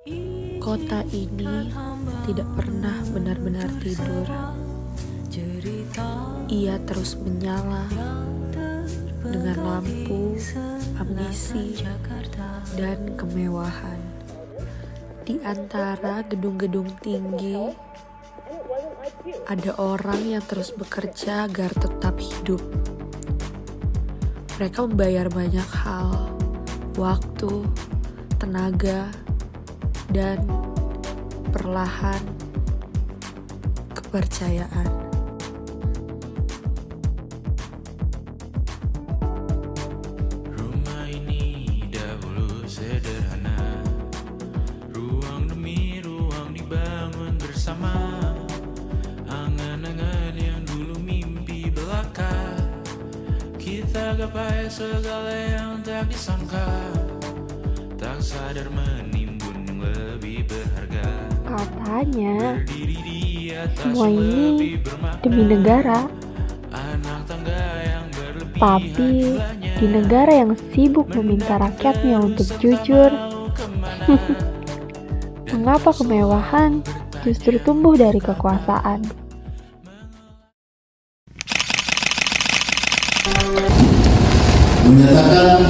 Kota ini tidak pernah benar-benar tidur. Ia terus menyala dengan lampu, ambisi, dan kemewahan. Di antara gedung-gedung tinggi, ada orang yang terus bekerja agar tetap hidup. Mereka membayar banyak hal, waktu, tenaga, dan perlahan kepercayaan. Rumah ini dahulu sederhana, ruang demi ruang dibangun bersama. Angan-angan yang dulu mimpi belaka, kita gapai segala yang tak disangka. Tak sadar menimbun yang lebih berharga. Katanya, Berdiri di atas semua yang ini lebih bermakna. demi negara, Anak tangga yang berlebihan tapi jumlahnya. di negara yang sibuk meminta rakyatnya untuk jujur, mengapa kemewahan justru tumbuh dari kekuasaan? Menyatakan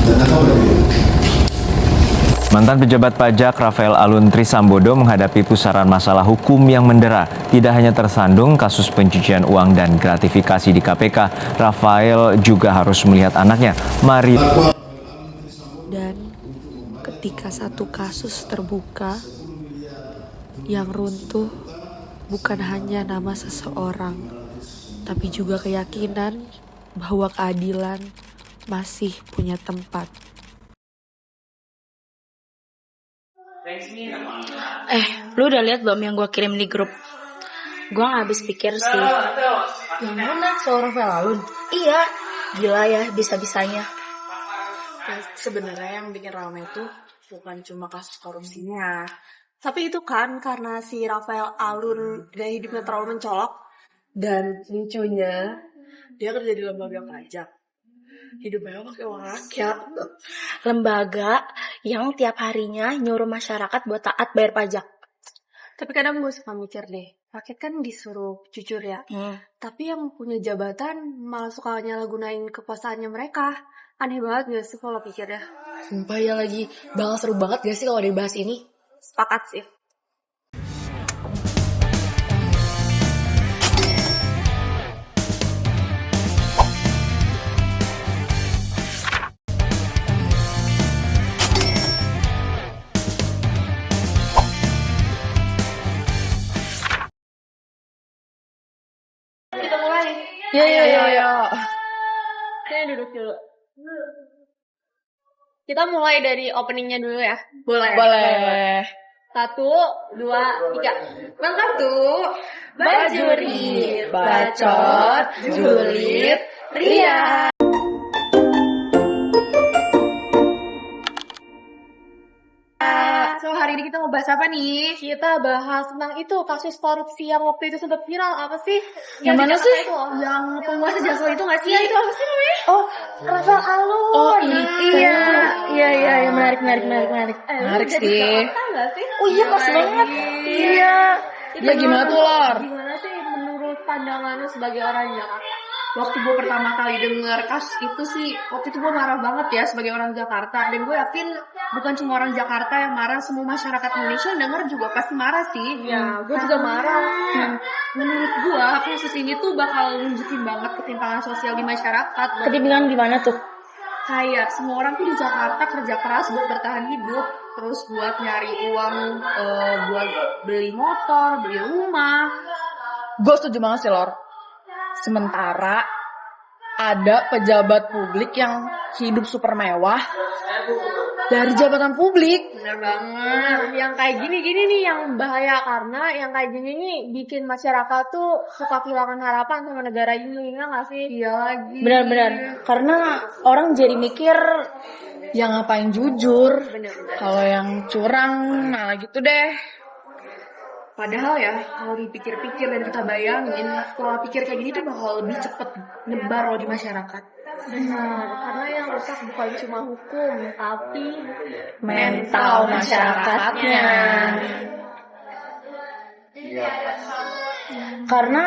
dan apa berbeda. Mantan pejabat pajak Rafael Alun Trisambodo menghadapi pusaran masalah hukum yang mendera. Tidak hanya tersandung kasus pencucian uang dan gratifikasi di KPK, Rafael juga harus melihat anaknya, Mari. Dan ketika satu kasus terbuka, yang runtuh bukan hanya nama seseorang, tapi juga keyakinan bahwa keadilan masih punya tempat. Lu udah lihat belum yang gue kirim di grup? Gue gak habis pikir sih. Yang mana? Soal Rafael Alun? Iya, gila ya bisa-bisanya. Ya, sebenarnya yang bikin rame itu bukan cuma kasus korupsinya, tapi itu kan karena si Rafael Alun gaya hidupnya terlalu mencolok dan lucunya dia kerja di lembaga pajak. Hidupnya pakai uang rakyat. Lembaga yang tiap harinya nyuruh masyarakat buat taat bayar pajak. Tapi kadang gue suka mikir deh, rakyat kan disuruh jujur ya. Tapi yang punya jabatan malah suka nyalahgunain kekuasaannya mereka. Aneh banget gak sih kalau pikirnya? Sumpah ya lagi, bakal seru banget gak sih kalau dibahas ini? Sepakat sih. Kita mulai. Yo. Kita duduk dulu. Kita mulai dari openingnya dulu ya. Boleh. 1, 2, 3. Welcome to Bajuri, Bacot, Julid, Ria. So hari ini kita mau bahas apa nih? Kita bahas tentang itu kasus korupsi yang waktu itu sempat viral. Apa sih? Yang mana di sih? Jakarta itu loh. Yang penguasa jasa itu nggak sih? Iya itu apa sih namanya? Oh, Rafael Alun. Oh, Iya, menarik. Lu Menarik jadi sih. Jakarta nggak sih? Oh iya, pas banget. Iya. Ya gimana tuh, Lor? Gimana sih menurut pandangan lu sebagai orang Jakarta? Waktu gue pertama kali denger kasus itu sih, waktu itu gue marah banget ya sebagai orang Jakarta. Dan gue yakin bukan cuma orang Jakarta yang marah, semua masyarakat Indonesia yang denger juga pasti marah sih. Ya, gue juga marah. Menurut gue, kasus ini tuh bakal nunjukin banget ketimpangan sosial di masyarakat. Ketimpangan gimana tuh? Kayak semua orang tuh di Jakarta kerja keras buat bertahan hidup, terus buat nyari uang, buat beli motor, beli rumah. Gue setuju banget sih, Lor. Sementara ada pejabat publik yang hidup super mewah dari jabatan publik. Bener banget. Yang kayak gini nih yang bahaya, karena yang kayak gini nih bikin masyarakat tuh suka kehilangan harapan sama negara ini, enggak nggak sih? Iya lagi. Benar. Karena orang jadi mikir Yang ngapain jujur, Bener-bener. kalau yang curang, nah gitu deh. Padahal ya, kalau dipikir-pikir dan kita bayangin, pola pikir kayak gini tuh bakal lebih cepet nyebar loh di masyarakat. Benar, karena yang rusak bukan cuma hukum, tapi Mental masyarakatnya. Karena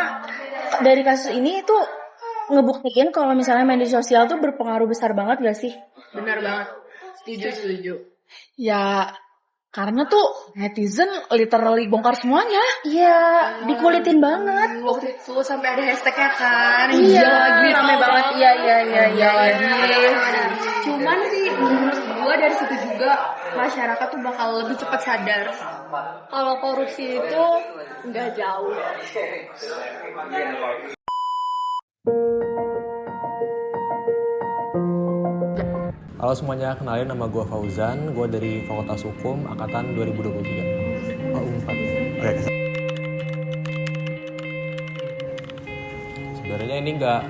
dari kasus ini tuh ngebuktiin kalau misalnya media sosial tuh berpengaruh besar banget gak sih? benar banget. Setuju. Ya, karena tuh netizen literally bongkar semuanya. Iya, dikulitin banget. Waktu itu sampai ada hashtagnya kan. Iya, lagi rame banget. Iya lagi. Cuman sih menurut gua dari situ juga masyarakat tuh bakal lebih cepat sadar kalau korupsi itu nggak jauh. Halo semuanya, kenalin nama gue Fauzan, gue dari Fakultas Hukum Angkatan 2023. Oh, 4. Oke. Sebenarnya ini nggak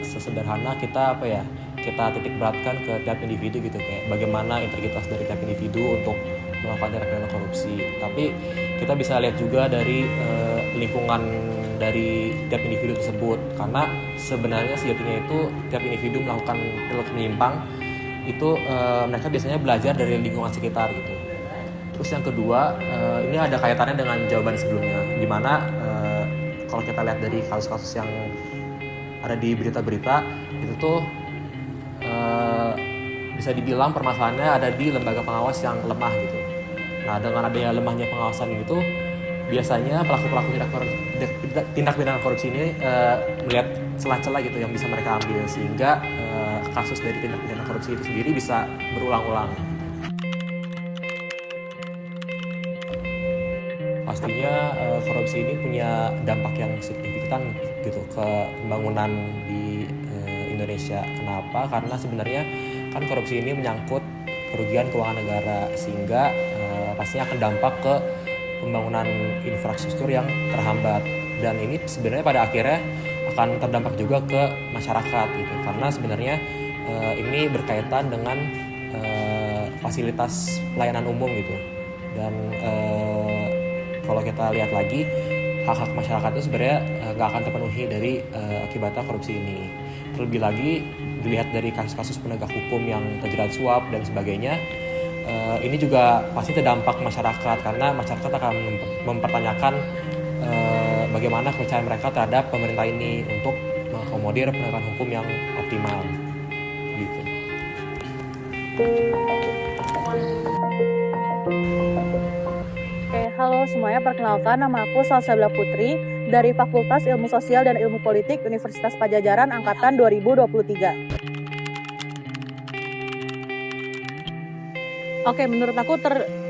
sesederhana kita titik beratkan ke tiap individu gitu, kayak bagaimana integritas dari tiap individu untuk melakukan tindak pidana korupsi. Tapi kita bisa lihat juga dari lingkungan dari tiap individu tersebut, karena sebenarnya sejatinya itu tiap individu melakukan perilaku menyimpang itu mereka biasanya belajar dari lingkungan sekitar gitu. Terus yang kedua, ini ada kaitannya dengan jawaban sebelumnya, dimana kalau kita lihat dari kasus-kasus yang ada di berita-berita itu tuh bisa dibilang permasalahannya ada di lembaga pengawas yang lemah gitu. Nah, dengan adanya lemahnya pengawasan itu, biasanya pelaku-pelaku tindak pidana korupsi ini melihat celah-celah gitu yang bisa mereka ambil, sehingga kasus dari tindak pidana korupsi itu sendiri bisa berulang-ulang. Pastinya korupsi ini punya dampak yang signifikan gitu ke pembangunan di Indonesia. Kenapa? Karena sebenarnya kan korupsi ini menyangkut kerugian keuangan negara, sehingga pastinya akan dampak ke pembangunan infrastruktur yang terhambat, dan ini sebenarnya pada akhirnya akan terdampak juga ke masyarakat gitu, karena sebenarnya ini berkaitan dengan fasilitas pelayanan umum gitu, dan kalau kita lihat lagi hak-hak masyarakat itu sebenarnya nggak akan terpenuhi dari akibatnya korupsi ini. Terlebih lagi dilihat dari kasus-kasus penegak hukum yang terjerat suap dan sebagainya, ini juga pasti terdampak masyarakat, karena masyarakat akan mempertanyakan bagaimana kepercayaan mereka terhadap pemerintah ini untuk mengakomodir penegakan hukum yang optimal gitu. Oke, halo semuanya, perkenalkan nama aku Salsabila Putri dari Fakultas Ilmu Sosial dan Ilmu Politik Universitas Padjadjaran Angkatan 2023. Oke, menurut aku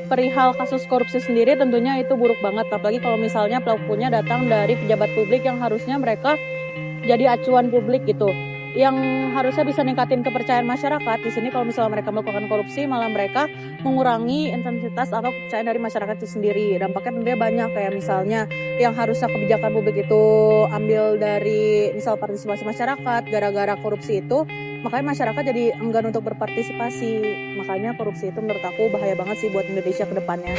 perihal kasus korupsi sendiri tentunya itu buruk banget, apalagi kalau misalnya pelakunya datang dari pejabat publik yang harusnya mereka jadi acuan publik gitu, yang harusnya bisa ningkatin kepercayaan masyarakat. Di sini kalau misalnya mereka melakukan korupsi, malah mereka mengurangi intensitas atau kepercayaan dari masyarakat itu sendiri. Dampaknya tentunya banyak, kayak misalnya yang harusnya kebijakan publik itu ambil dari misal partisipasi masyarakat, gara-gara korupsi itu makanya masyarakat jadi enggan untuk berpartisipasi. Makanya korupsi itu menurut aku bahaya banget sih buat Indonesia ke depannya.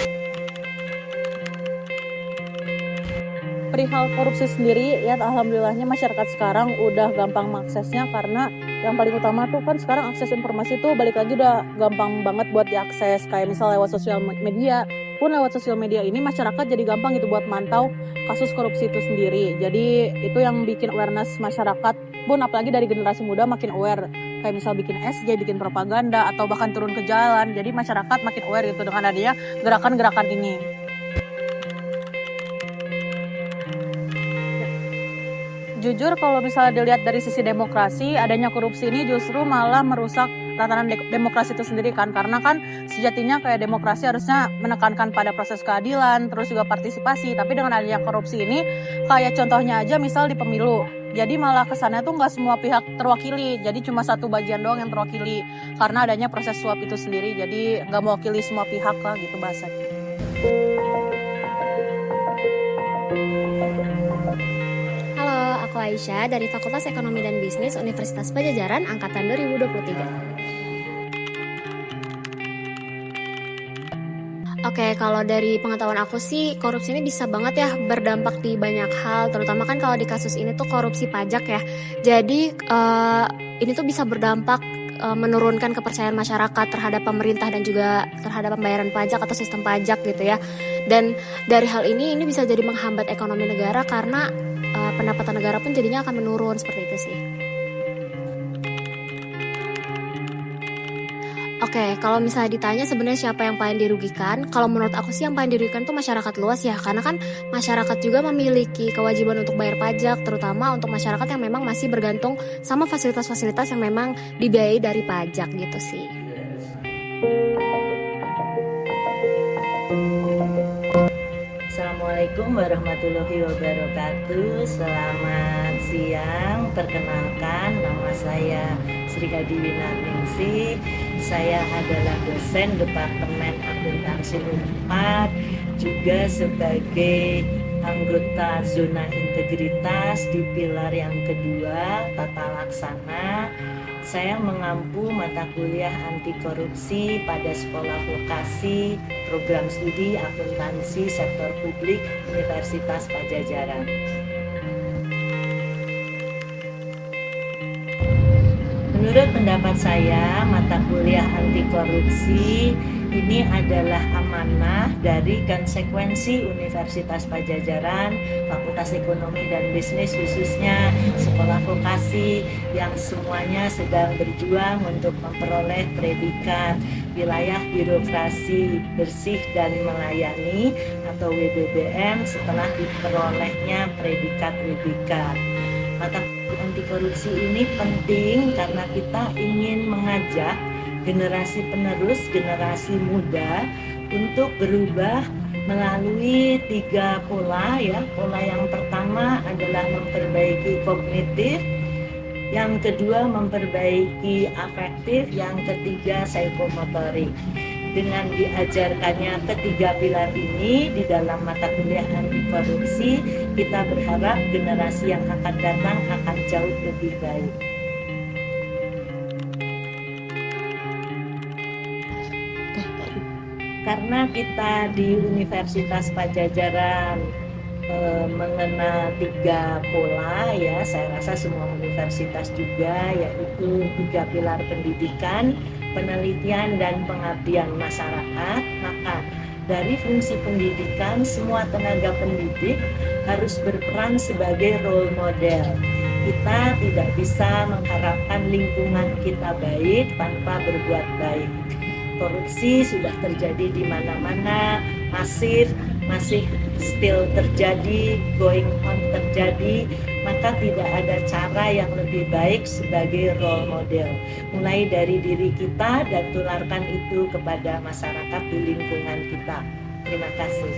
Perihal korupsi sendiri, ya alhamdulillahnya masyarakat sekarang udah gampang mengaksesnya, karena yang paling utama tuh kan sekarang akses informasi tuh balik lagi udah gampang banget buat diakses, kayak misal lewat sosial media. Pun lewat sosial media ini masyarakat jadi gampang gitu buat mantau kasus korupsi itu sendiri. Jadi itu yang bikin awareness masyarakat pun, apalagi dari generasi muda makin aware, kayak misal bikin SJ, bikin propaganda, atau bahkan turun ke jalan. Jadi masyarakat makin aware gitu dengan adanya gerakan-gerakan ini. Jujur kalau misalnya dilihat dari sisi demokrasi, adanya korupsi ini justru malah merusak tatanan demokrasi itu sendiri kan, karena kan sejatinya kayak demokrasi harusnya menekankan pada proses keadilan, terus juga partisipasi. Tapi dengan adanya korupsi ini, kayak contohnya aja misal di pemilu, jadi malah kesannya tuh nggak semua pihak terwakili, jadi cuma satu bagian doang yang terwakili karena adanya proses suap itu sendiri, jadi nggak mewakili semua pihak lah gitu bahasanya. Halo, aku Aisyah dari Fakultas Ekonomi dan Bisnis Universitas Padjadjaran Angkatan 2023. Oke, kalau dari pengetahuan aku sih, korupsi ini bisa banget ya berdampak di banyak hal, terutama kan kalau di kasus ini tuh korupsi pajak ya. Jadi ini tuh bisa berdampak menurunkan kepercayaan masyarakat terhadap pemerintah dan juga terhadap pembayaran pajak atau sistem pajak gitu ya. Dan dari hal ini bisa jadi menghambat ekonomi negara karena pendapatan negara pun jadinya akan menurun seperti itu sih. Oke, kalau misalnya ditanya sebenarnya siapa yang paling dirugikan, kalau menurut aku sih yang paling dirugikan tuh masyarakat luas ya, karena kan masyarakat juga memiliki kewajiban untuk bayar pajak, terutama untuk masyarakat yang memang masih bergantung sama fasilitas-fasilitas yang memang dibiayai dari pajak gitu sih. Assalamualaikum warahmatullahi wabarakatuh. Selamat siang. Perkenalkan, nama saya Sri Hadiwi Narningsih. Saya adalah dosen Departemen Akuntansi Unpad, juga sebagai anggota zona integritas di pilar yang kedua, tata laksana. Saya mengampu mata kuliah anti korupsi pada Sekolah Vokasi Program Studi Akuntansi Sektor Publik Universitas Padjadjaran. Menurut pendapat saya, mata kuliah anti korupsi ini adalah amanah dari konsekuensi Universitas Padjadjaran, Fakultas Ekonomi dan Bisnis khususnya Sekolah Vokasi yang semuanya sedang berjuang untuk memperoleh predikat wilayah birokrasi bersih dan melayani atau WBBM setelah diperolehnya predikat WBK. Mata anti korupsi ini penting karena kita ingin mengajak generasi penerus, generasi muda untuk berubah melalui 3 pola ya. Pola yang pertama adalah memperbaiki kognitif, yang kedua memperbaiki afektif, yang ketiga psikomotorik. Dengan diajarkannya ketiga pilar ini di dalam mata kuliah anti korupsi, kita berharap generasi yang akan datang akan jauh lebih baik. Karena kita di Universitas Padjadjaran mengenal 3 pola ya, saya rasa semua universitas juga, yaitu 3 pilar pendidikan, penelitian dan pengabdian masyarakat. Maka dari fungsi pendidikan, semua tenaga pendidik harus berperan sebagai role model. Kita tidak bisa mengharapkan lingkungan kita baik tanpa berbuat baik. Korupsi sudah terjadi di mana-mana, masih still terjadi, going on terjadi, maka tidak ada cara yang lebih baik sebagai role model. Mulai dari diri kita dan tularkan itu kepada masyarakat di lingkungan kita. Terima kasih.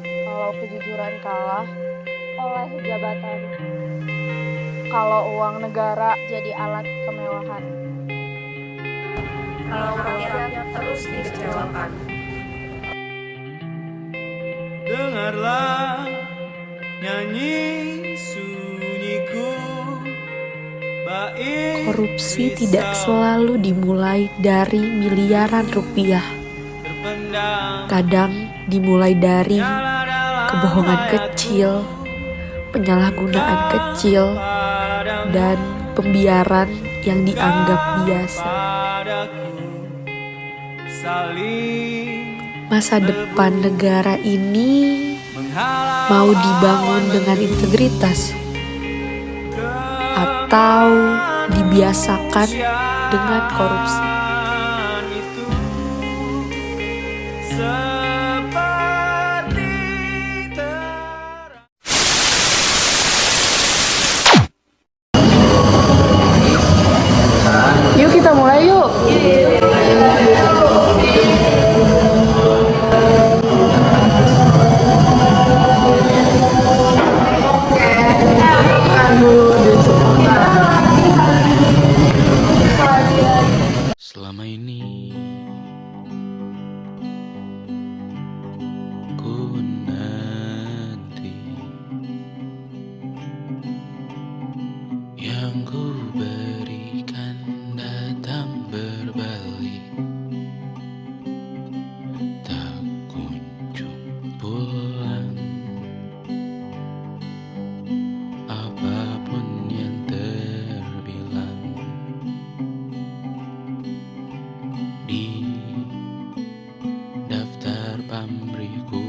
Kalau kejujuran kalah oleh jabatan, kalau uang negara jadi alat kemewahan, Kalau rakyat terus dikecewakan. Dengarlah nyanyi sunyiku. Korupsi tidak selalu dimulai dari miliaran rupiah. Kadang dimulai dari kebohongan kecil, penyalahgunaan kecil, dan pembiaran yang dianggap biasa. Masa depan negara ini mau dibangun dengan integritas atau dibiasakan dengan korupsi. Yuk kita mulai yuk. Selama ini ku nanti yang ku berikan datang berbalik, tak kunjung pulang. Apapun yang terbilang pamrihku